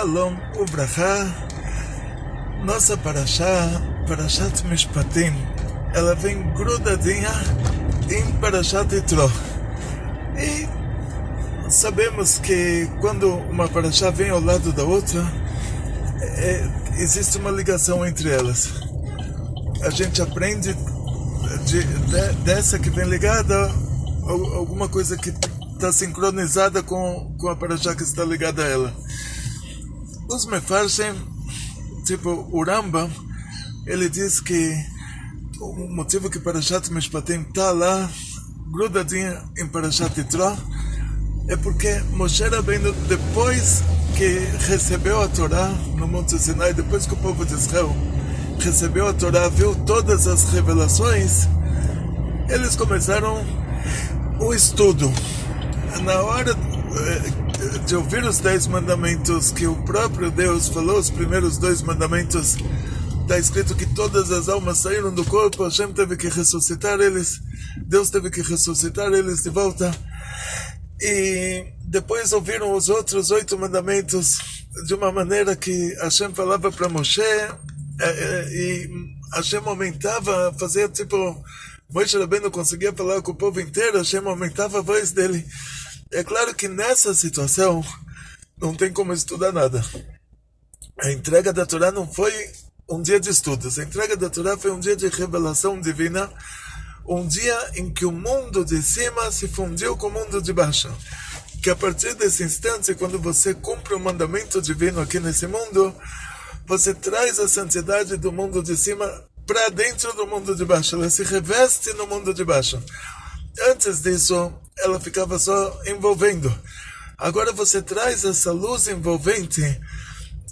Shalom Ubrachá. Nossa Parashat Mishpatim, ela vem grudadinha em Parashat Yitro. E sabemos que quando uma Parashá vem ao lado da outra, existe uma ligação entre elas. A gente aprende dessa que vem ligada, alguma coisa que está sincronizada com a Parashá que está ligada a ela. Os Mefarshim, tipo o Rambam, ele diz que o motivo que Parashat Mishpatim está lá, grudadinha em Parashat Yitro, é porque Moshe Rabbeinu, depois que recebeu a Torá no Monte Sinai, depois que o povo de Israel recebeu a Torá, viu todas as revelações, eles começaram o estudo. Na hora de ouvir os 10 mandamentos que o próprio Deus falou, os primeiros 2 mandamentos, está escrito que todas as almas saíram do corpo, Hashem teve que ressuscitar eles, Deus teve que ressuscitar eles de volta. E depois ouviram os outros 8 mandamentos de uma maneira que Hashem falava para Moshe, e Hashem aumentava, fazia tipo, Moshe Rabbeinu conseguia falar com o povo inteiro, Hashem aumentava a voz dele. É claro que nessa situação não tem como estudar nada. A entrega da Torá não foi um dia de estudos, a entrega da Torá foi um dia de revelação divina, um dia em que o mundo de cima se fundiu com o mundo de baixo. Que a partir desse instante, quando você cumpre o mandamento divino aqui nesse mundo, você traz a santidade do mundo de cima para dentro do mundo de baixo, ela se reveste no mundo de baixo. Antes disso, ela ficava só envolvendo. Agora você traz essa luz envolvente,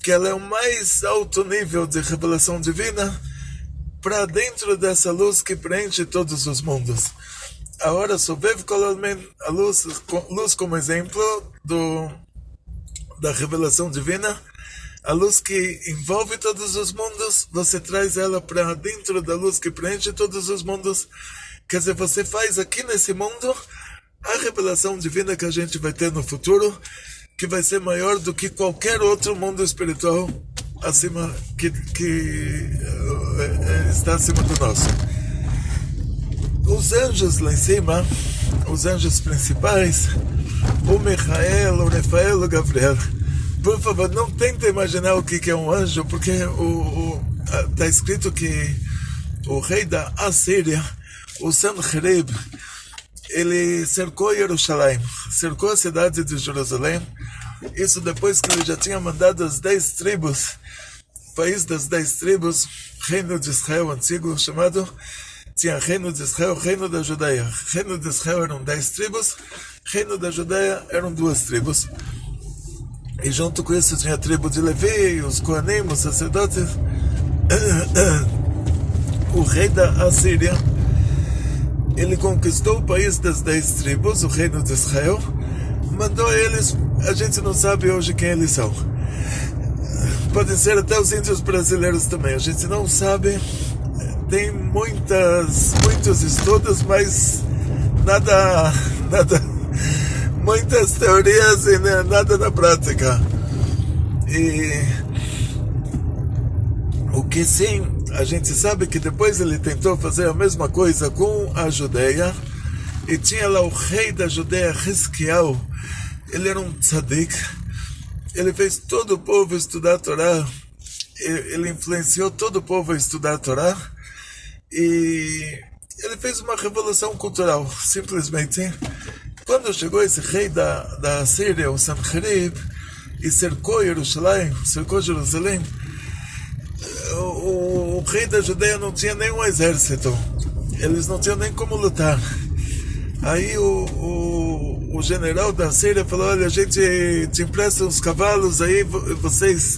que ela é o mais alto nível de revelação divina, para dentro dessa luz que preenche todos os mundos. Agora, Sobev Kolalmen, a luz como exemplo da revelação divina, a luz que envolve todos os mundos, você traz ela para dentro da luz que preenche todos os mundos. Quer dizer, você faz aqui nesse mundo a revelação divina que a gente vai ter no futuro, que vai ser maior do que qualquer outro mundo espiritual acima que está acima do nosso. Os anjos lá em cima, os anjos principais, o Michael, o Rafael, o Gabriel. Por favor, não tenta imaginar o que é um anjo, porque está escrito que o rei da Assíria, o Sanherib, ele cercou Jerusalém, cercou a cidade de Jerusalém. Isso depois que ele já tinha mandado as 10 tribos, país das 10 tribos, reino de Israel antigo, chamado, tinha reino de Israel, reino da Judeia. Reino de Israel eram 10 tribos, reino da Judeia eram 2 tribos. E junto com isso tinha a tribo de Levi, os Kohanim, os sacerdotes. O rei da Assíria, ele conquistou o país das 10 tribos, o reino de Israel, mandou eles, a gente não sabe hoje quem eles são. Podem ser até os índios brasileiros também, a gente não sabe. Tem muitos estudos, mas nada, muitas teorias e nada na prática. E o que sim, a gente sabe que depois ele tentou fazer a mesma coisa com a Judeia, e tinha lá o rei da Judeia, Hizkiyahu. Ele era um tzadik, ele fez todo o povo estudar a Torá, ele influenciou todo o povo a estudar a Torá, e ele fez uma revolução cultural, simplesmente. Quando chegou esse rei da Síria, o Sanherib, e cercou Jerusalém, o rei da Judeia não tinha nenhum exército, eles não tinham nem como lutar. Aí o general da Síria falou: olha, a gente te empresta uns cavalos, aí vocês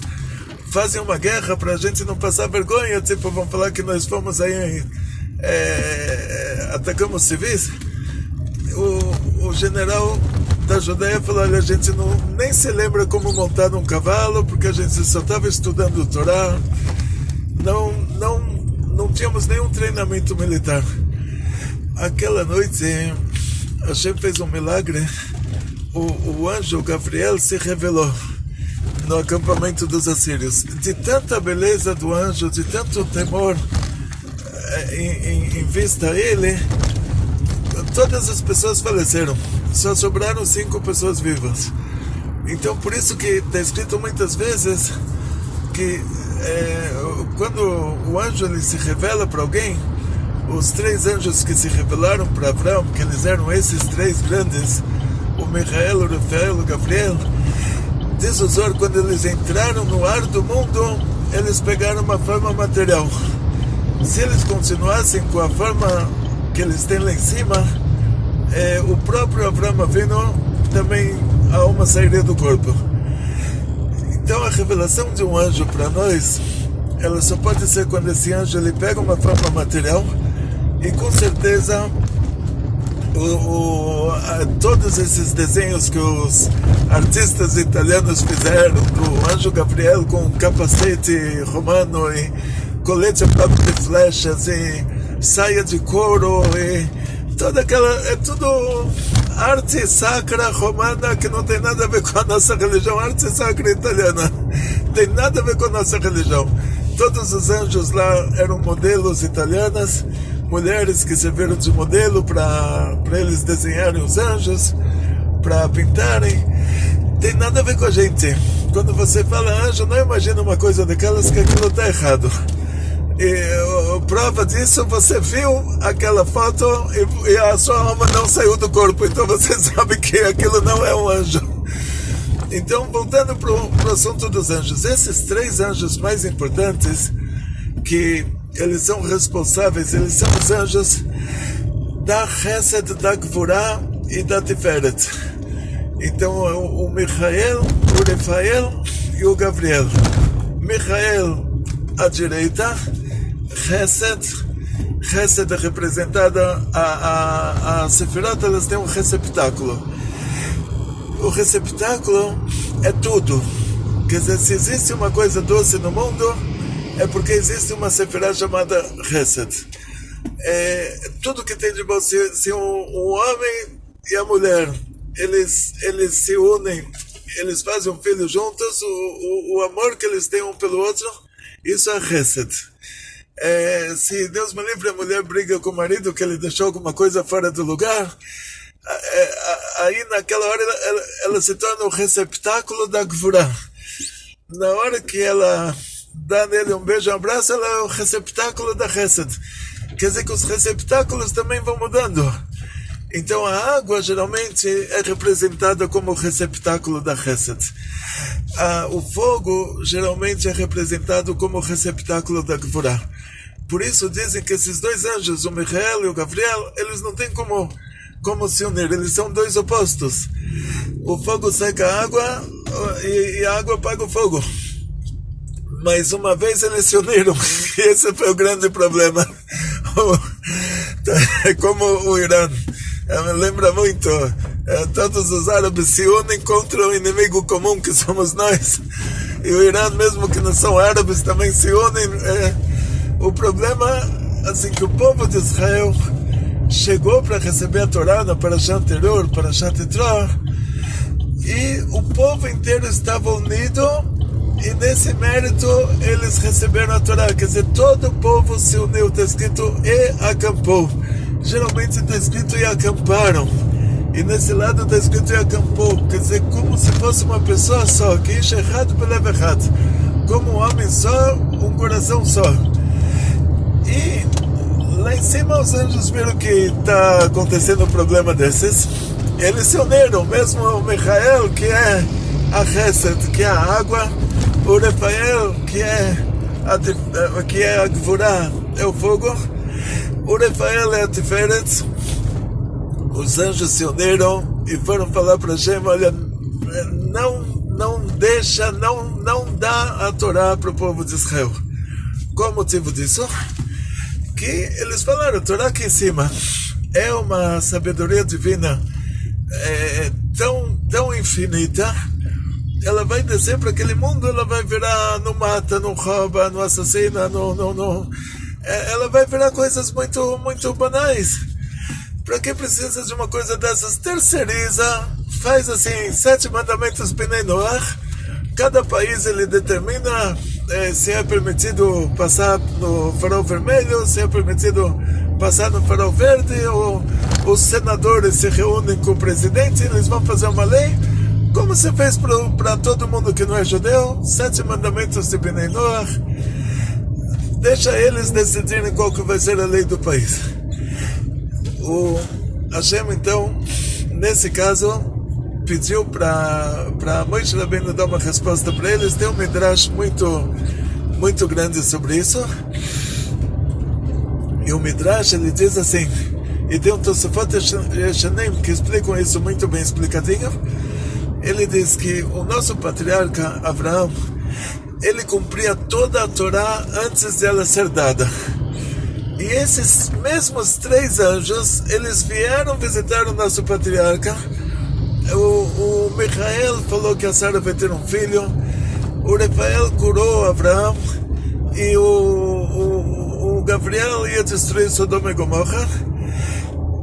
fazem uma guerra para a gente não passar vergonha, tipo, vão falar que nós fomos aí, atacamos civis. O general da Judeia falou: olha, a gente nem se lembra como montar um cavalo, porque a gente só estava estudando o Torá, não tínhamos nenhum treinamento militar. Aquela noite Hashem fez um milagre, o anjo Gabriel se revelou no acampamento dos assírios. De tanta beleza do anjo, de tanto temor em vista a ele, todas as pessoas faleceram. Só sobraram 5 pessoas vivas. Então por isso que está escrito muitas vezes que quando o anjo ele se revela para alguém, os 3 anjos que se revelaram para Abraão, que eles eram esses 3 grandes, o Michael, o Rafael, o Gabriel, diz o Zohar, quando eles entraram no ar do mundo, eles pegaram uma forma material. Se eles continuassem com a forma que eles têm lá em cima, o próprio Abraão Avinu também a alma sairia do corpo. Então a revelação de um anjo para nós, ela só pode ser quando esse anjo ele pega uma forma material, e com certeza todos esses desenhos que os artistas italianos fizeram do anjo Gabriel com capacete romano e colete próprio de flechas e saia de couro e toda aquela, é tudo arte sacra romana que não tem nada a ver com a nossa religião. Arte sacra italiana tem nada a ver com a nossa religião. Todos os anjos lá eram modelos italianas, mulheres que serviram de modelo para eles desenharem os anjos, para pintarem. Tem nada a ver com a gente. Quando você fala anjo, não imagina uma coisa daquelas que aquilo está errado. E prova disso, você viu aquela foto e a sua alma não saiu do corpo, então você sabe que aquilo não é um anjo. Então, voltando para o assunto dos anjos, esses 3 anjos mais importantes, que eles são responsáveis, eles são os anjos da Chesed, da Gvurá e da Tiferet. Então, o Michael, o Rafael e o Gabriel. Michael à direita, Chesed é representada, a Sefirot, elas têm um receptáculo. O receptáculo é tudo. Quer dizer, se existe uma coisa doce no mundo, é porque existe uma Sefirah chamada Chesed. Tudo que tem de bom, se um homem e a mulher, eles se unem, eles fazem um filho juntos, o amor que eles têm um pelo outro, isso é Chesed. Se Deus me livre, a mulher briga com o marido que ele deixou alguma coisa fora do lugar, aí naquela hora ela se torna o receptáculo da Gvurá. Na hora que ela dá nele um beijo, um abraço, ela é o receptáculo da Chesed. Quer dizer que os receptáculos também vão mudando. Então a água geralmente é representada como o receptáculo da Chesed. O fogo geralmente é representado como o receptáculo da Gvurá. Por isso dizem que esses 2 anjos, o Michael e o Gabriel, eles não têm como se unir, eles são 2 opostos. O fogo seca a água e a água apaga o fogo. Mas uma vez eles se uniram, e esse foi o grande problema. É como o Irã, lembra muito, todos os árabes se unem contra o inimigo comum que somos nós, e o Irã, mesmo que não são árabes, também se unem. O problema, assim, que o povo de Israel chegou para receber a Torá na Parashat anterior, Parashat Yitro, e o povo inteiro estava unido, e nesse mérito eles receberam a Torá. Quer dizer, todo o povo se uniu. Está escrito e acampou. Geralmente está escrito e acamparam, e nesse lado está escrito e acampou. Quer dizer, como se fosse uma pessoa só, que ish errado pelo errado, como um homem só, um coração só. E lá em cima os anjos viram que está acontecendo um problema desses. Eles se uniram, mesmo o Michael, que é a Chesed, que é a água, o Rafael, que é a Gvurá, é o fogo, o Rafael é a Tiferet. Os anjos se uniram e foram falar para Hashem: olha, não deixa, não dá a Torá para o povo de Israel. Qual o motivo disso? Que eles falaram: a Torá aqui em cima é uma sabedoria divina tão infinita, ela vai descer para aquele mundo, ela vai virar, não mata, não rouba, não assassina, ela vai virar coisas muito, muito banais. Para que precisa de uma coisa dessas? Terceiriza, faz assim, 7 mandamentos Bnei Noach, Cada país ele determina se é permitido passar no farol vermelho, se é permitido passar no farol verde, ou os senadores se reúnem com o presidente, eles vão fazer uma lei, como se fez para todo mundo que não é judeu, 7 mandamentos de Bnei Noach, deixa eles decidirem qual que vai ser a lei do país. O Hashem, então, nesse caso, pediu para Moshe Rabbeinu dar uma resposta para eles. Tem um midrash muito grande sobre isso. E o midrash, ele diz assim, e tem um Tosafot Yeshanim que explicam isso muito bem explicadinho. Ele diz que o nosso patriarca Abraão, ele cumpria toda a Torá antes de ela ser dada. E esses mesmos 3 anjos, eles vieram visitar o nosso patriarca. O Michael falou que a Sara vai ter um filho, o Rafael curou Abraão, e o Gabriel ia destruir Sodoma e Gomorra.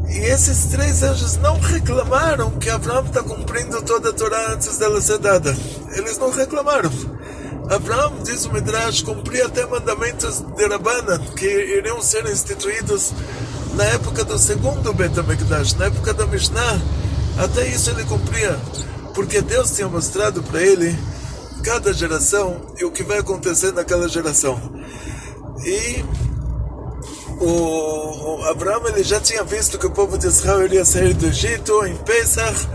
E esses 3 anjos não reclamaram que Abraão está cumprindo toda a Torá antes dela ser dada. Eles não reclamaram. Abraão, diz o Midrash, cumpria até mandamentos de Rabbanan, que iriam ser instituídos na época do segundo Bet HaMikdash, na época da Mishnah. Até isso ele cumpria, porque Deus tinha mostrado para ele cada geração e o que vai acontecer naquela geração. E o Abraão, ele já tinha visto que o povo de Israel iria sair do Egito em Pesach.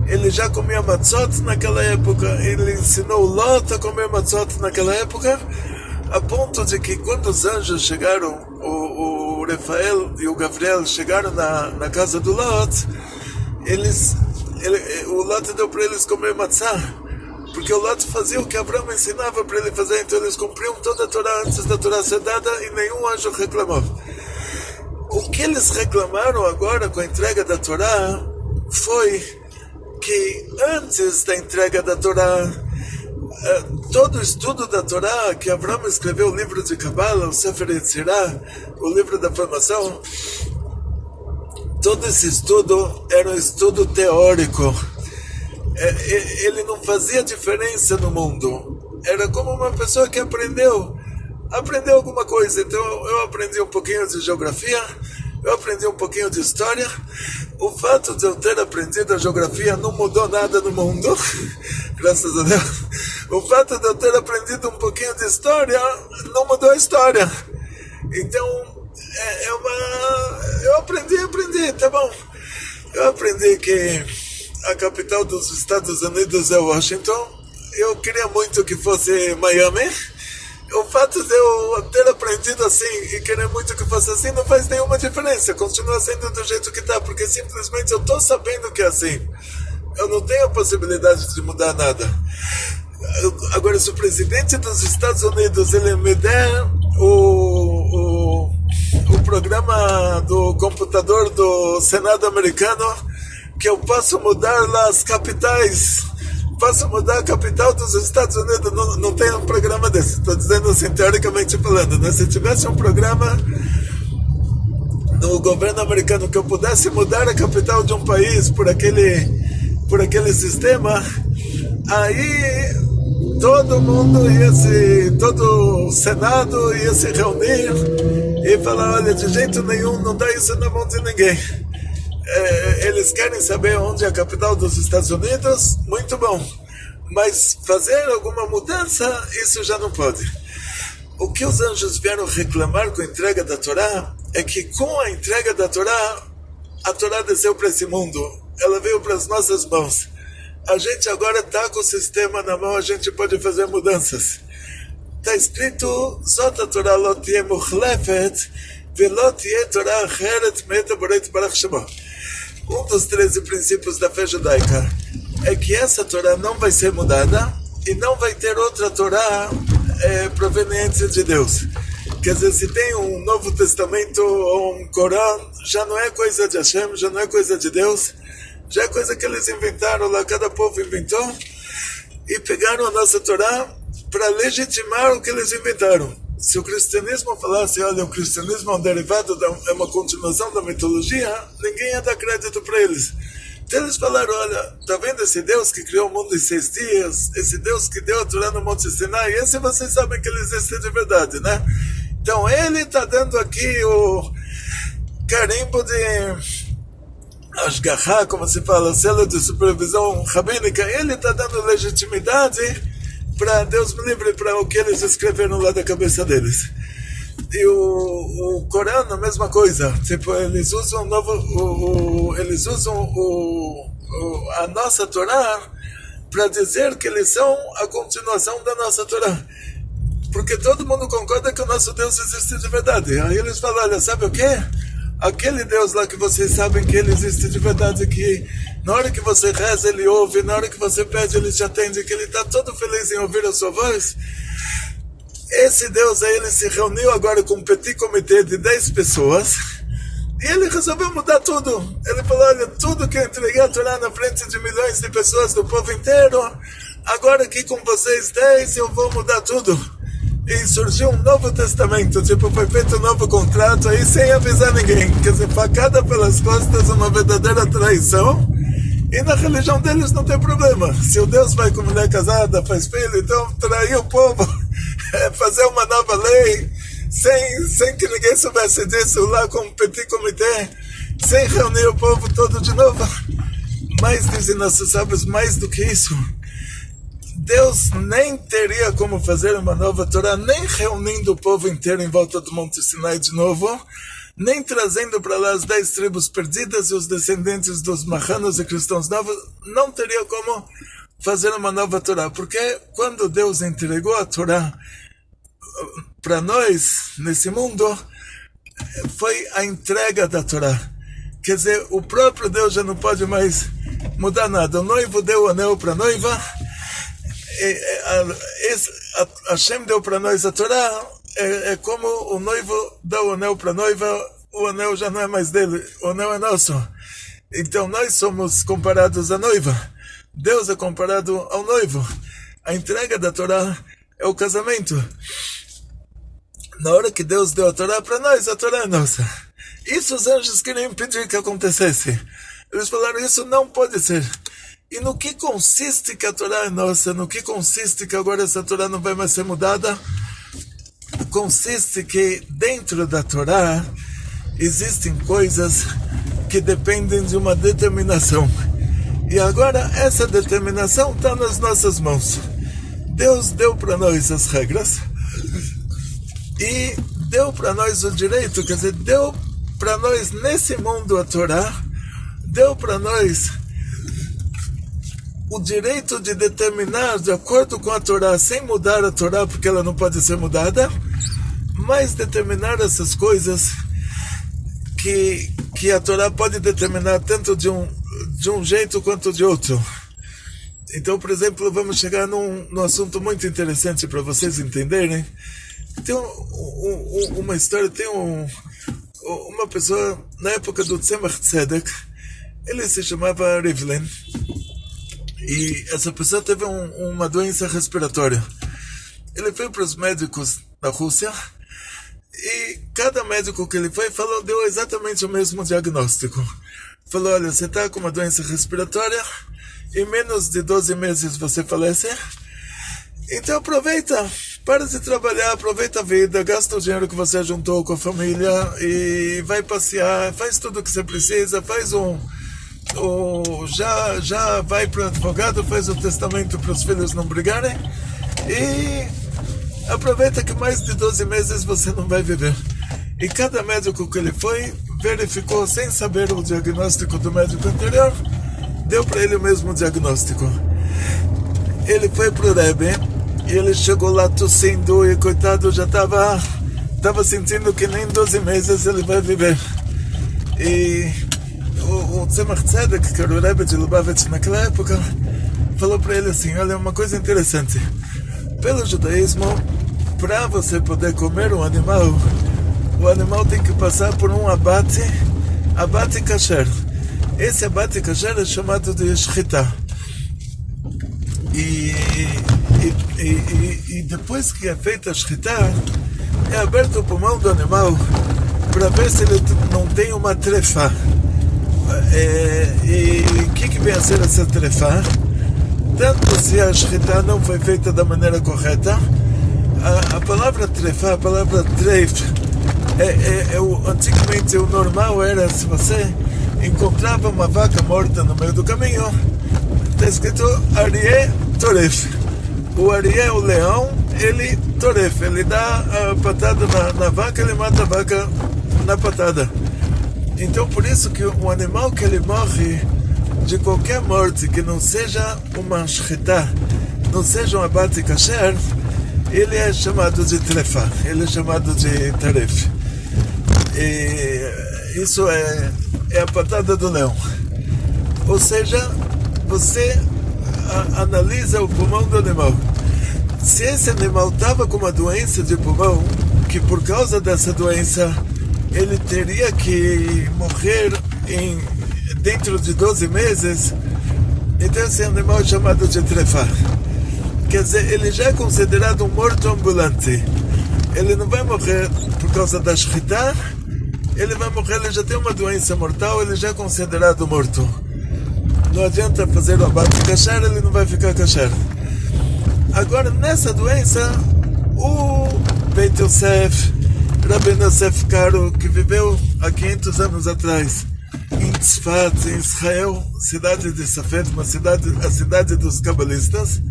Ele já comia matzot naquela época, ele ensinou Lot a comer matzot naquela época, a ponto de que quando os anjos chegaram, o Rafael e o Gabriel chegaram na casa do Lot, o Lot deu para eles comer matzá, porque o Lot fazia o que Abraão ensinava para ele fazer, então eles cumpriam toda a Torá antes da Torá ser dada e nenhum anjo reclamou. O que eles reclamaram agora com a entrega da Torá foi que antes da entrega da Torá, todo o estudo da Torá, que Abraão escreveu o livro de Kabbalah, o Sefer Yetzirah, o livro da formação, todo esse estudo era um estudo teórico. Ele não fazia diferença no mundo. Era como uma pessoa que aprendeu alguma coisa. Então eu aprendi um pouquinho de geografia, eu aprendi um pouquinho de história. O fato de eu ter aprendido a geografia não mudou nada no mundo, graças a Deus. O fato de eu ter aprendido um pouquinho de história não mudou a história. Então, eu aprendi, tá bom. Eu aprendi que a capital dos Estados Unidos é Washington. Eu queria muito que fosse Miami. O fato de eu ter aprendido assim e querer muito que fosse assim não faz nenhuma diferença. Continua sendo do jeito que está, porque simplesmente eu estou sabendo que é assim. Eu não tenho a possibilidade de mudar nada. Agora, se o presidente dos Estados Unidos ele me der o programa do computador do Senado americano, que eu posso mudar lá as capitais, posso mudar a capital dos Estados Unidos, não tem um programa desse. Estou dizendo assim, teoricamente falando, né? Se tivesse um programa no governo americano que eu pudesse mudar a capital de um país por aquele sistema, aí todo mundo todo o Senado ia se reunir e falar, olha, de jeito nenhum, não dá isso na mão de ninguém. Eles querem saber onde é a capital dos Estados Unidos, muito bom, mas fazer alguma mudança, isso já não pode. O que os anjos vieram reclamar com a entrega da Torá é que com a entrega da Torá, a Torá desceu para esse mundo, ela veio para as nossas mãos. A gente agora está com o sistema na mão, a gente pode fazer mudanças. Está escrito, Zot HaTorah lo tiyeh muchlefet, velo tiyeh Torah acheret meta boreit barach shemo. Um dos 13 princípios da fé judaica é que essa Torá não vai ser mudada e não vai ter outra Torá proveniente de Deus. Quer dizer, se tem um Novo Testamento ou um Corão, já não é coisa de Hashem, já não é coisa de Deus, já é coisa que eles inventaram lá, cada povo inventou, e pegaram a nossa Torá para legitimar o que eles inventaram. Se o cristianismo falasse, olha, o cristianismo é um derivado, é uma continuação da mitologia, ninguém ia dar crédito para eles. Então eles falaram, olha, tá vendo esse Deus que criou o mundo em 6 dias, esse Deus que deu a Torá no Monte Sinai, esse vocês sabem que ele existe de verdade, né? Então ele está dando aqui o carimbo de Ashgaha, como se fala, selo de supervisão rabínica, ele está dando legitimidade para Deus me livre, para o que eles escreveram lá da cabeça deles. E o Corão, a mesma coisa, tipo, eles usam a nossa Torá para dizer que eles são a continuação da nossa Torá, porque todo mundo concorda que o nosso Deus existe de verdade. Aí eles falam, olha, sabe o que? Aquele Deus lá que vocês sabem que ele existe de verdade, que na hora que você reza ele ouve, na hora que você pede ele te atende, que ele está todo feliz em ouvir a sua voz, esse Deus aí, ele se reuniu agora com um petit comitê de 10 pessoas e ele resolveu mudar tudo. Ele falou, olha, tudo que eu entreguei a Torá na frente de milhões de pessoas do povo inteiro, agora aqui com vocês 10 eu vou mudar tudo. E surgiu um novo testamento, tipo, foi feito um novo contrato aí sem avisar ninguém, quer dizer, facada pelas costas, uma verdadeira traição. E na religião deles não tem problema, se o Deus vai com mulher casada, faz filho, então trair o povo, fazer uma nova lei sem que ninguém soubesse disso, lá com um petit comitê, sem reunir o povo todo de novo. Mas dizem nossos sábios, mais do que isso, Deus nem teria como fazer uma nova Torá, nem reunindo o povo inteiro em volta do Monte Sinai de novo, nem trazendo para lá as 10 tribos perdidas e os descendentes dos marranos e cristãos novos, não teria como fazer uma nova Torá, porque quando Deus entregou a Torá para nós, nesse mundo, foi a entrega da Torá. Quer dizer, o próprio Deus já não pode mais mudar nada. O noivo deu o anel para a noiva, Hashem deu para nós a Torá, é como o noivo dá o anel para a noiva, o anel já não é mais dele, o anel é nosso. Então nós somos comparados à noiva, Deus é comparado ao noivo. A entrega da Torá é o casamento. Na hora que Deus deu a Torá para nós, a Torá é nossa. Isso os anjos queriam impedir que acontecesse. Eles falaram, isso não pode ser. E no que consiste que a Torá é nossa? No que consiste que agora essa Torá não vai mais ser mudada? Consiste que dentro da Torá existem coisas que dependem de uma determinação. E agora essa determinação está nas nossas mãos. Deus deu para nós as regras e deu para nós o direito, quer dizer, deu para nós nesse mundo a Torá, deu para nós o direito de determinar de acordo com a Torá, sem mudar a Torá, porque ela não pode ser mudada, mas determinar essas coisas que a Torá pode determinar tanto de um jeito quanto de outro. Então, por exemplo, vamos chegar num assunto muito interessante para vocês entenderem. Tem uma história, tem uma pessoa, na época do Tzemach Tzedek, ele se chamava Rivlin, e essa pessoa teve uma doença respiratória. Ele foi para os médicos da Rússia, e cada médico que ele foi deu exatamente o mesmo diagnóstico. Falou, olha, você está com uma doença respiratória, em menos de 12 meses você falece, então aproveita, para de trabalhar, aproveita a vida, gasta o dinheiro que você juntou com a família, e vai passear, faz tudo o que você precisa, faz já vai para o advogado, faz o testamento para os filhos não brigarem, e aproveita que mais de 12 meses você não vai viver. E cada médico que ele foi, verificou sem saber o diagnóstico do médico anterior, deu para ele o mesmo diagnóstico. Ele foi para o Rebbe, e ele chegou lá tossindo, e coitado, já estava sentindo que nem 12 meses ele vai viver. E o Tzemach Tzedek, que era o Rebbe de Lubavitch naquela época, falou para ele assim, olha, uma coisa interessante, pelo judaísmo, para você poder comer um animal, o animal tem que passar por um abate kasher. Esse abate kasher é chamado de shchita. E depois que é feita a shchita, é aberto o pulmão do animal para ver se ele não tem uma trefa. E o que vem a ser essa trefa? Tanto se a shchita não foi feita da maneira correta, a palavra trefa, a palavra treif, antigamente o normal era, se você encontrava uma vaca morta no meio do caminho, está escrito Arié Toref. O Arié, o leão, ele toref, ele dá a patada na vaca, ele mata a vaca na patada. Então por isso que o animal que ele morre de qualquer morte que não seja uma shchita, não seja um abate kasher, ele é chamado de trefa, ele é chamado de taref. E isso é a patada do leão. Ou seja, você analisa o pulmão do animal. Se esse animal estava com uma doença de pulmão, que por causa dessa doença ele teria que morrer dentro de 12 meses, então esse animal é chamado de trefa. Quer dizer, ele já é considerado um morto ambulante. Ele não vai morrer por causa da shchita, ele vai morrer, ele já tem uma doença mortal, ele já é considerado morto. Não adianta fazer o abate kasher, ele não vai ficar kasher. Agora, nessa doença, o Beit Yosef, Rabbeinu Yosef Karo, que viveu há 500 anos atrás, em Tzfat, em Israel, cidade de Safed, a cidade dos cabalistas,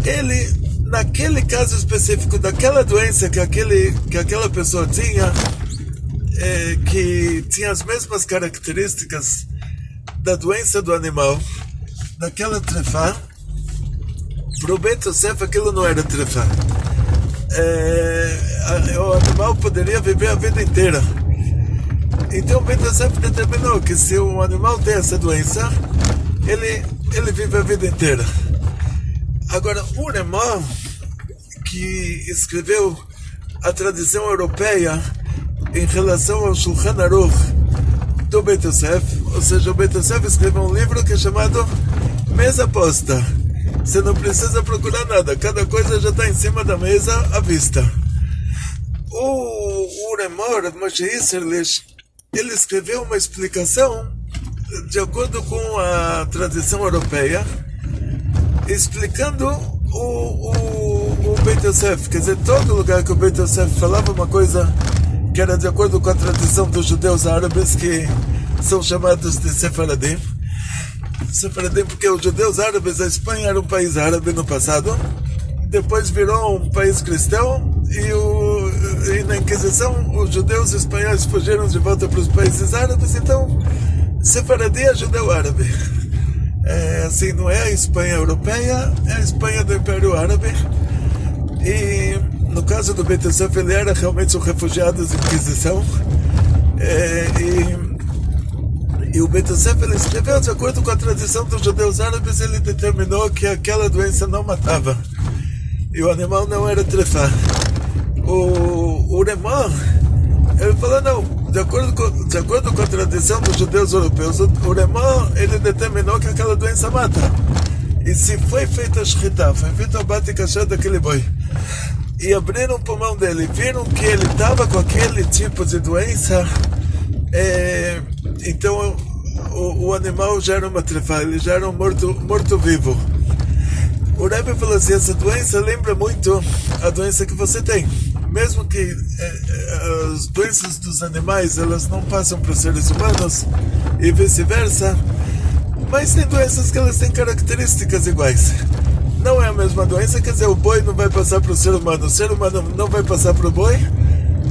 ele, naquele caso específico daquela doença que aquela pessoa tinha, que tinha as mesmas características da doença do animal, daquela trefa, para o Beit Yosef aquilo não era trefa. O animal poderia viver a vida inteira. Então o Beit Yosef determinou que se o animal tem essa doença, ele vive a vida inteira. Agora, o Remor, que escreveu a tradição europeia em relação ao Shulchan Aruch do Beit Yosef, ou seja, o Beit Yosef escreveu um livro que é chamado Mesa Posta. Você não precisa procurar nada, cada coisa já está em cima da mesa à vista. O Remor, Moshe Isserlich, ele escreveu uma explicação de acordo com a tradição europeia, explicando o Beit Yosef. Quer dizer, todo lugar que o Beit Yosef falava uma coisa que era de acordo com a tradição dos judeus árabes, que são chamados de Sefaradim. Sefaradim porque os judeus árabes, a Espanha era um país árabe no passado, depois virou um país cristão, e na Inquisição os judeus espanhóis fugiram de volta para os países árabes, então Sefaradim é judeu árabe. Assim, não é a Espanha europeia, é a Espanha do Império Árabe. E no caso do Beit Yosef, ele era realmente um refugiado da Inquisição. E o Beit Yosef, ele escreveu de acordo com a tradição dos judeus árabes, ele determinou que aquela doença não matava. E o animal não era trefa. O Remor, ele falou, não, de acordo com a tradição dos judeus europeus, o Remor, ele determinou que aquela doença mata. E se foi feita a shchita, foi feito o abate kasher daquele boi, e abriram o pulmão dele, viram que ele estava com aquele tipo de doença, então o animal já era uma trefa, ele já era um morto-vivo. O Rebbe falou assim, essa doença lembra muito a doença que você tem. Mesmo que as doenças dos animais, elas não passam para os seres humanos, e vice-versa, mas tem doenças que elas têm características iguais. Não é a mesma doença, quer dizer, o boi não vai passar para o ser humano não vai passar para o boi,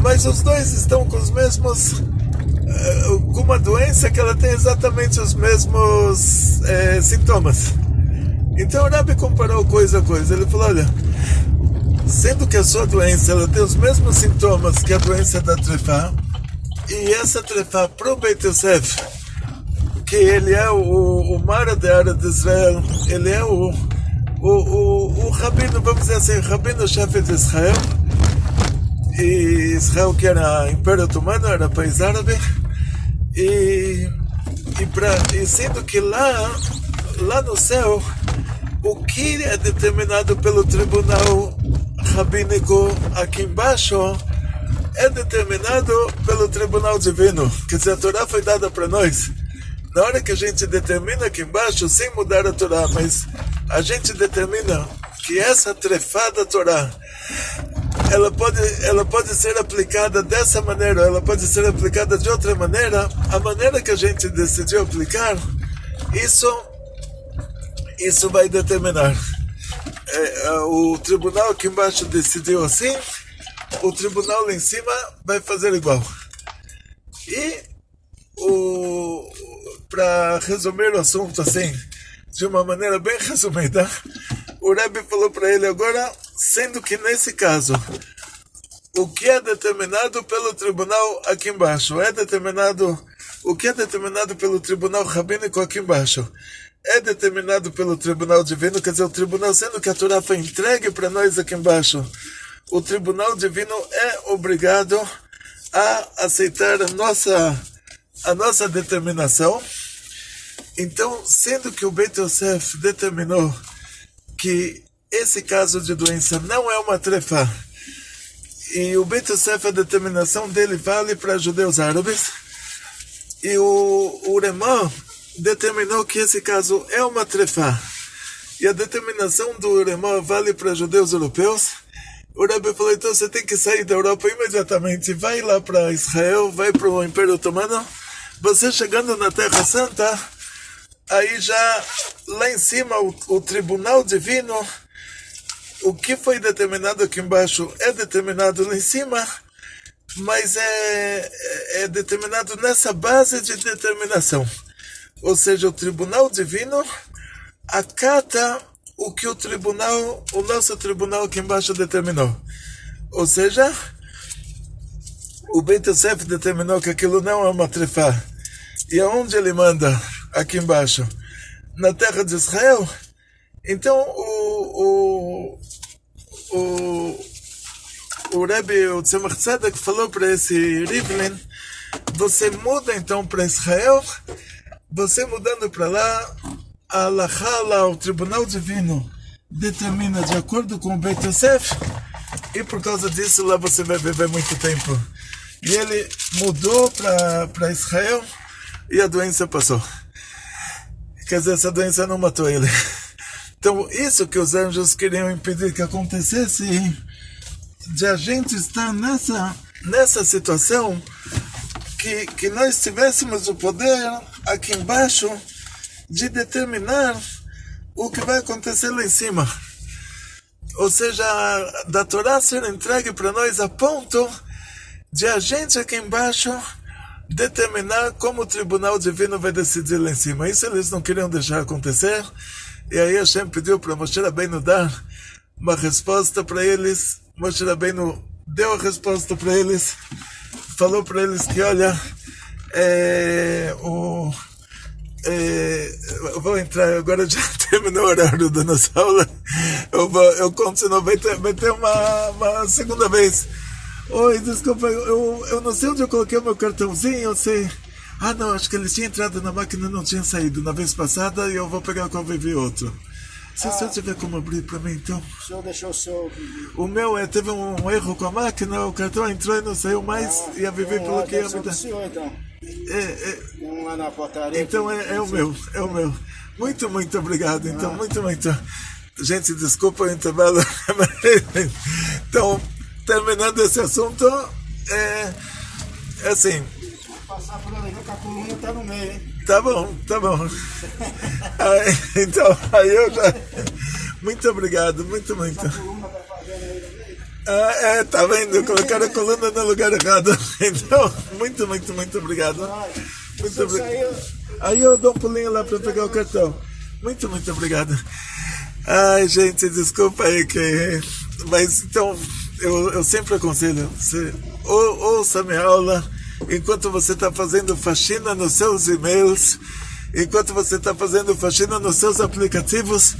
mas os dois estão com os mesmos, com uma doença que ela tem exatamente os mesmos sintomas. Então o Rebbe comparou coisa a coisa. Ele falou, olha, sendo que a sua doença ela tem os mesmos sintomas que a doença da trefa, e essa trefa para o Beit Yosef, que ele é o Mara de Ara de Israel, ele é o rabino, vamos dizer assim, rabino-chefe de Israel, e Israel que era Império Otomano, era país árabe, e sendo que lá no céu, o que é determinado pelo tribunal rabínico aqui embaixo é determinado pelo tribunal divino. Quer dizer, a Torá foi dada para nós. Na hora que a gente determina aqui embaixo, sem mudar a Torá, mas a gente determina que essa trefada Torá, ela pode ser aplicada dessa maneira, ela pode ser aplicada de outra maneira. A maneira que a gente decidiu aplicar, isso vai determinar. O tribunal aqui embaixo decidiu assim, o tribunal lá em cima vai fazer igual. E para resumir o assunto assim, de uma maneira bem resumida, o Rebbe falou para ele agora, sendo que nesse caso, o que é determinado pelo tribunal aqui embaixo, o que é determinado pelo tribunal rabínico aqui embaixo, é determinado pelo tribunal divino, quer dizer, o tribunal, sendo que a Torá foi entregue para nós aqui embaixo, o tribunal divino é obrigado a aceitar a nossa determinação. Então, sendo que o Beit Yosef determinou que esse caso de doença não é uma trefa, e o Beit Yosef, a determinação dele vale para judeus árabes, e o Remã determinou que esse caso é uma trefa, e a determinação do Remã vale para judeus europeus. O Rebbe falou, então você tem que sair da Europa imediatamente, vai lá para Israel, vai para o Império Otomano. Você chegando na Terra Santa, aí já lá em cima o Tribunal Divino, o que foi determinado aqui embaixo é determinado lá em cima, mas é determinado nessa base de determinação. Ou seja, o Tribunal Divino acata o que o nosso tribunal aqui embaixo determinou. Ou seja, o Beit Yosef determinou que aquilo não é uma trefa. E aonde ele manda? Aqui embaixo. Na terra de Israel. Então, o Rebbe, o Tzemach Tzedek, falou para esse Rivlin, você muda então para Israel, você mudando para lá, a Halachá lá, o Tribunal Divino, determina de acordo com o Beit Yosef, e por causa disso lá você vai viver muito tempo. E ele mudou para Israel e a doença passou. Quer dizer, essa doença não matou ele. Então, isso que os anjos queriam impedir que acontecesse, de a gente estar nessa situação, que nós tivéssemos o poder aqui embaixo de determinar o que vai acontecer lá em cima. Ou seja, da Torá ser entregue para nós a ponto de a gente aqui embaixo determinar como o tribunal divino vai decidir lá em cima. Isso eles não queriam deixar acontecer. E aí Hashem pediu para Moshe Rabbeinu dar uma resposta para eles. Moshe Rabbeinu deu a resposta para eles. Falou para eles que, olha, eu vou entrar, agora já terminou o horário da nossa aula. Eu continuo, vai ter uma segunda vez. Oi, desculpa, eu não sei onde eu coloquei o meu cartãozinho, eu sei. Ah, não, acho que ele tinha entrado na máquina e não tinha saído na vez passada, e eu vou pegar com a Vivi outro. Se você tiver como abrir para mim, então. O senhor deixou o seu... O meu teve um erro com a máquina, o cartão entrou e não saiu mais, e a Vivi falou que ia me dar. Senhor, então. Um lá na portaria. Então é o meu. Muito, muito obrigado. Então, muito. Gente, desculpa o intervalo. Então, terminando esse assunto, assim. Passar por ali, que a coluna tá no meio, hein? Tá bom. Então, aí eu já... Muito obrigado, muito. Essa coluna tá fazendo aí no meio? Tá vendo? Colocaram a coluna no lugar errado. Então, muito obrigado. Muito obrigado. Aí eu dou um pulinho lá para pegar o cartão. Muito obrigado. Ai, gente, desculpa aí mas então, eu sempre aconselho, você ouça a minha aula enquanto você está fazendo faxina nos seus e-mails, enquanto você está fazendo faxina nos seus aplicativos,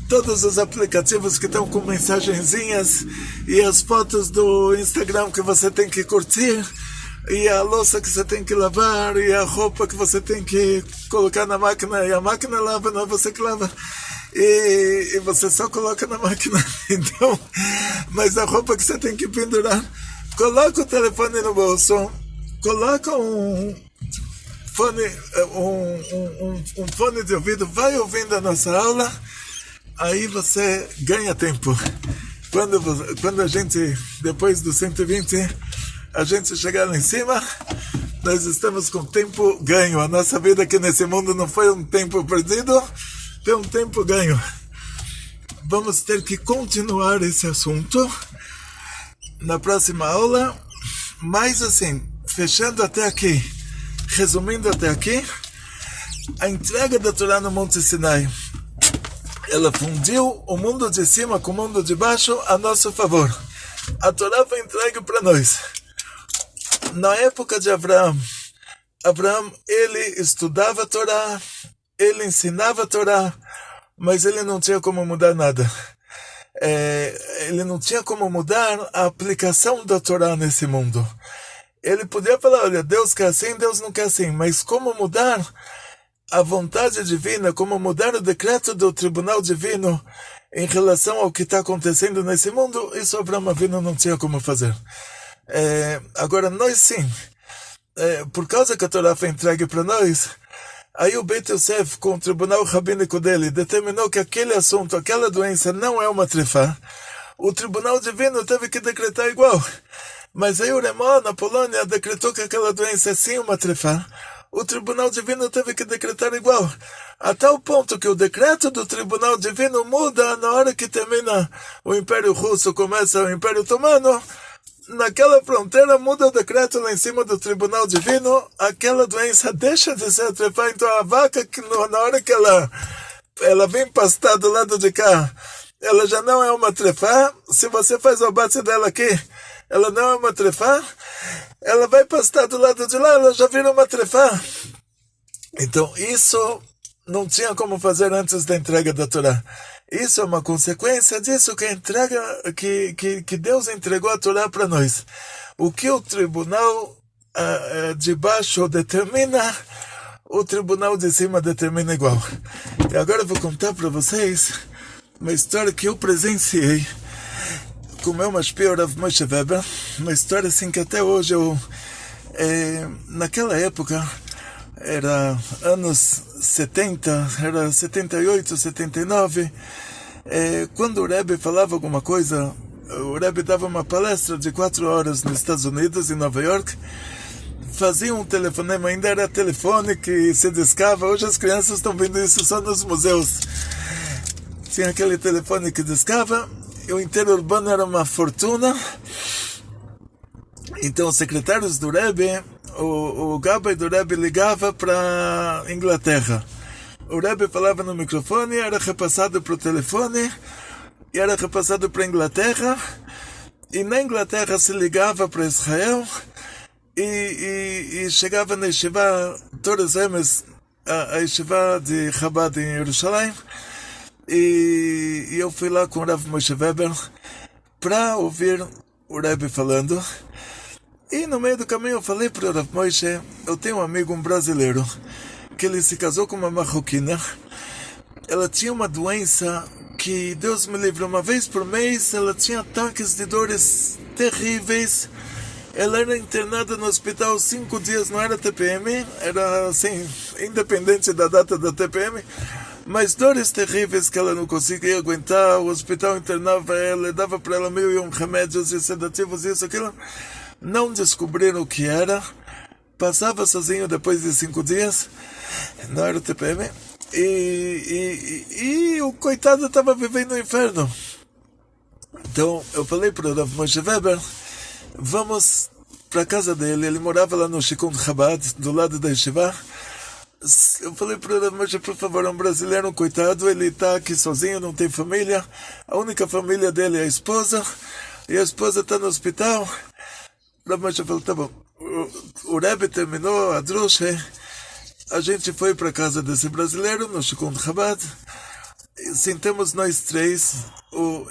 todos os aplicativos que estão com mensagenzinhas e as fotos do Instagram que você tem que curtir, e a louça que você tem que lavar, e a roupa que você tem que colocar na máquina, e a máquina lava, não é você que lava, e você só coloca na máquina. Então, mas a roupa que você tem que pendurar, coloca o telefone no bolso, coloca um fone, um fone de ouvido, vai ouvindo a nossa aula, aí você ganha tempo. Quando a gente, depois do 120, a gente chegar lá em cima, nós estamos com tempo ganho. A nossa vida aqui nesse mundo não foi um tempo perdido, foi um tempo ganho. Vamos ter que continuar esse assunto na próxima aula, mas assim, fechando até aqui, resumindo até aqui, a entrega da Torá no Monte Sinai, ela fundiu o mundo de cima com o mundo de baixo a nosso favor. A Torá foi entregue para nós. Na época de Abraão, ele estudava a Torá, ele ensinava a Torá, mas ele não tinha como mudar nada. Ele não tinha como mudar a aplicação da Torá nesse mundo. Ele podia falar, olha, Deus quer assim, Deus não quer assim, mas como mudar a vontade divina, como mudar o decreto do tribunal divino em relação ao que está acontecendo nesse mundo, isso Abraão Avinu não tinha como fazer. Agora, nós sim, por causa que a Torá foi entregue para nós, aí o Beit Yosef, com o tribunal rabínico dele, determinou que aquele assunto, aquela doença não é uma trefá. O tribunal divino teve que decretar igual. Mas aí o Remó, na Polônia, decretou que aquela doença é sim uma trefá. O tribunal divino teve que decretar igual. A tal ponto que o decreto do tribunal divino muda na hora que termina o Império Russo, começa o Império Otomano. Naquela fronteira muda o decreto lá em cima do tribunal divino, aquela doença deixa de ser trefá. Então a vaca, que na hora que ela vem pastar do lado de cá, ela já não é uma trefá. Se você faz o abate dela aqui, ela não é uma trefá. Ela vai pastar do lado de lá, ela já vira uma trefá. Então isso não tinha como fazer antes da entrega da Torá. Isso é uma consequência disso, que a entrega, que Deus entregou a Torá para nós. O que o tribunal de baixo determina, o tribunal de cima determina igual. E agora eu vou contar para vocês uma história que eu presenciei com o meu mashpia Rav Moshe Weber, uma história assim que até hoje naquela época, era anos 70, era 78, 79, quando o Rebbe falava alguma coisa, o Rebbe dava uma palestra de 4 horas nos Estados Unidos, em Nova York, fazia um telefonema, ainda era telefone que se discava. Hoje as crianças estão vendo isso só nos museus. Tinha aquele telefone que discava, e o interurbano era uma fortuna. Então os secretários do Rebbe, o Gabbai do Rebbe ligava para Inglaterra. O Rebbe falava no microfone, era repassado para o telefone, e era repassado para a Inglaterra, e na Inglaterra se ligava para Israel, e chegava na Yeshiva Torres Emes, a Yeshiva de Chabad em Jerusalém, e eu fui lá com o Rav Moshe Weber para ouvir o Rebbe falando. E no meio do caminho eu falei para o Rav Moshe, eu tenho um amigo, um brasileiro, que ele se casou com uma marroquina. Ela tinha uma doença que, Deus me livre, uma vez por mês ela tinha ataques de dores terríveis. Ela era internada no hospital 5 dias, não era TPM, era assim, independente da data da TPM, mas dores terríveis que ela não conseguia aguentar. O hospital internava ela, dava para ela 1001 remédios e sedativos, isso, aquilo. Não descobriram o que era. Passava sozinho depois de 5 dias, não era TPM, e o coitado estava vivendo no inferno. Então eu falei para o Rav Moshe Weber, vamos para a casa dele. Ele morava lá no Shikun Chabad, do lado da Yeshiva. Eu falei para o Rav Moshe, por favor, é um brasileiro, um coitado, ele está aqui sozinho, não tem família, a única família dele é a esposa, e a esposa está no hospital. O Rav Moshe falou, tá bom. O Rebbe terminou a drusha, a gente foi para a casa desse brasileiro, no Shikun Chabad, sentamos nós três,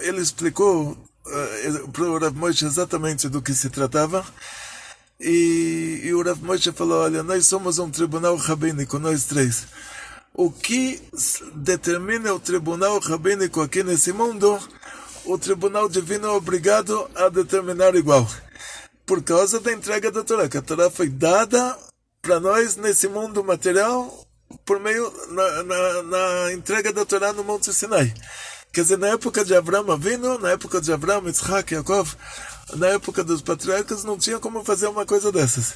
ele explicou para o Rav Moshe exatamente do que se tratava, e o Rav Moshe falou, olha, nós somos um tribunal rabínico, nós três. O que determina o tribunal rabínico aqui nesse mundo, o tribunal divino é obrigado a determinar igual. por causa da entrega da Torá, que a Torá foi dada para nós nesse mundo material por meio na entrega da Torá no Monte Sinai. Quer dizer, na época de Abraão Avinu, na época de Abraão, Yitzhak, Yaakov, na época dos patriarcas, não tinha como fazer uma coisa dessas.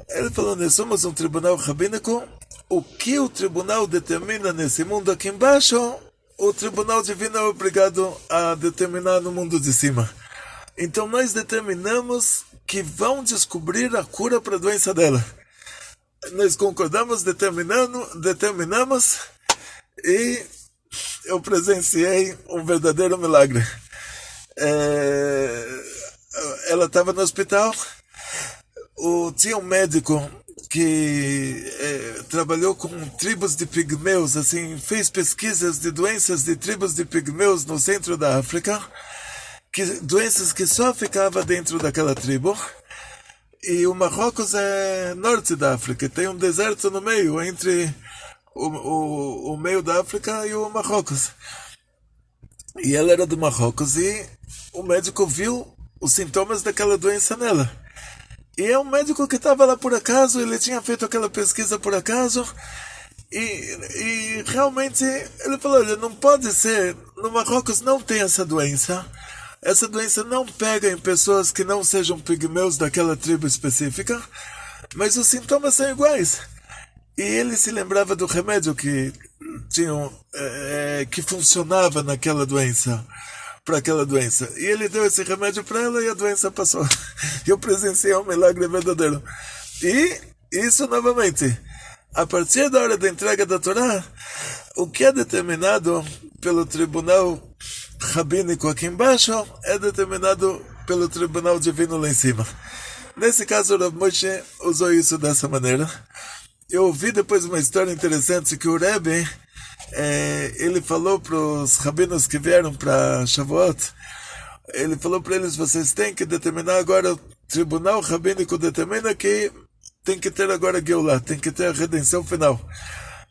Ele falou, nós somos um tribunal rabínico, o que o tribunal determina nesse mundo aqui embaixo, o tribunal divino é obrigado a determinar no mundo de cima. Então nós determinamos que vão descobrir a cura para a doença dela. Nós concordamos, determinamos, e eu presenciei um verdadeiro milagre. Ela estava no hospital, tinha um médico que trabalhou com tribos de pigmeus, assim, fez pesquisas de doenças de tribos de pigmeus no centro da África, doenças que só ficavam dentro daquela tribo. E o Marrocos é norte da África, tem um deserto no meio, entre o meio da África e o Marrocos. E ela era do Marrocos, e o médico viu os sintomas daquela doença nela. E é um médico que estava lá por acaso, ele tinha feito aquela pesquisa por acaso, e realmente ele falou, olha, não pode ser, no Marrocos não tem essa doença não pega em pessoas que não sejam pigmeus daquela tribo específica, mas os sintomas são iguais. E ele se lembrava do remédio que funcionava naquela doença, para aquela doença. E ele deu esse remédio para ela e a doença passou. Eu presenciei um milagre verdadeiro. E isso novamente, a partir da hora da entrega da Torá, o que é determinado pelo tribunal rabínico aqui embaixo é determinado pelo tribunal divino lá em cima. Nesse caso, o Rav Moshe usou isso dessa maneira. Eu ouvi depois uma história interessante que o Rebbe, ele falou para os rabinos que vieram para Shavuot, ele falou para eles, vocês têm que determinar agora, o tribunal rabínico determina que tem que ter agora Geulah, tem que ter a redenção final.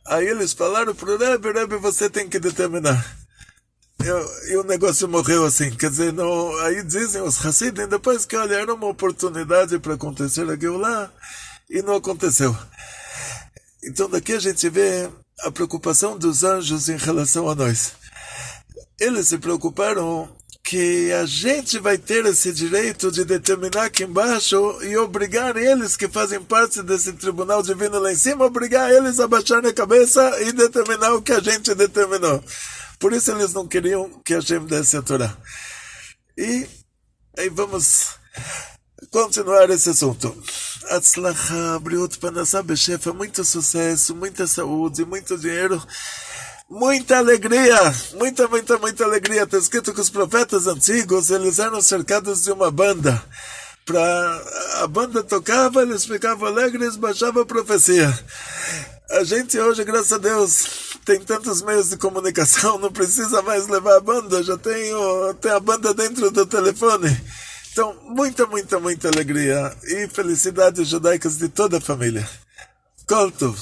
Aí eles falaram para o Rebbe, você tem que determinar. E o negócio morreu assim, quer dizer, aí dizem os Hassidim depois que, olha, era uma oportunidade para acontecer a Geulah, e não aconteceu. Então daqui a gente vê a preocupação dos anjos em relação a nós. Eles se preocuparam que a gente vai ter esse direito de determinar aqui embaixo e obrigar eles que fazem parte desse tribunal divino lá em cima, obrigar eles a baixarem a cabeça e determinar o que a gente determinou. Por isso eles não queriam que a gente desse a Torá. E aí vamos continuar esse assunto. Atzlacha, Briut Panasá Bechefa, muito sucesso, muita saúde, muito dinheiro, muita alegria, muita alegria. Está escrito que os profetas antigos, eles eram cercados de uma banda. A banda tocava, eles ficavam alegres, baixava a profecia. A gente hoje, graças a Deus, tem tantos meios de comunicação, não precisa mais levar a banda, já tem a banda dentro do telefone. Então, muita alegria e felicidades judaicas de toda a família. Kol Tov.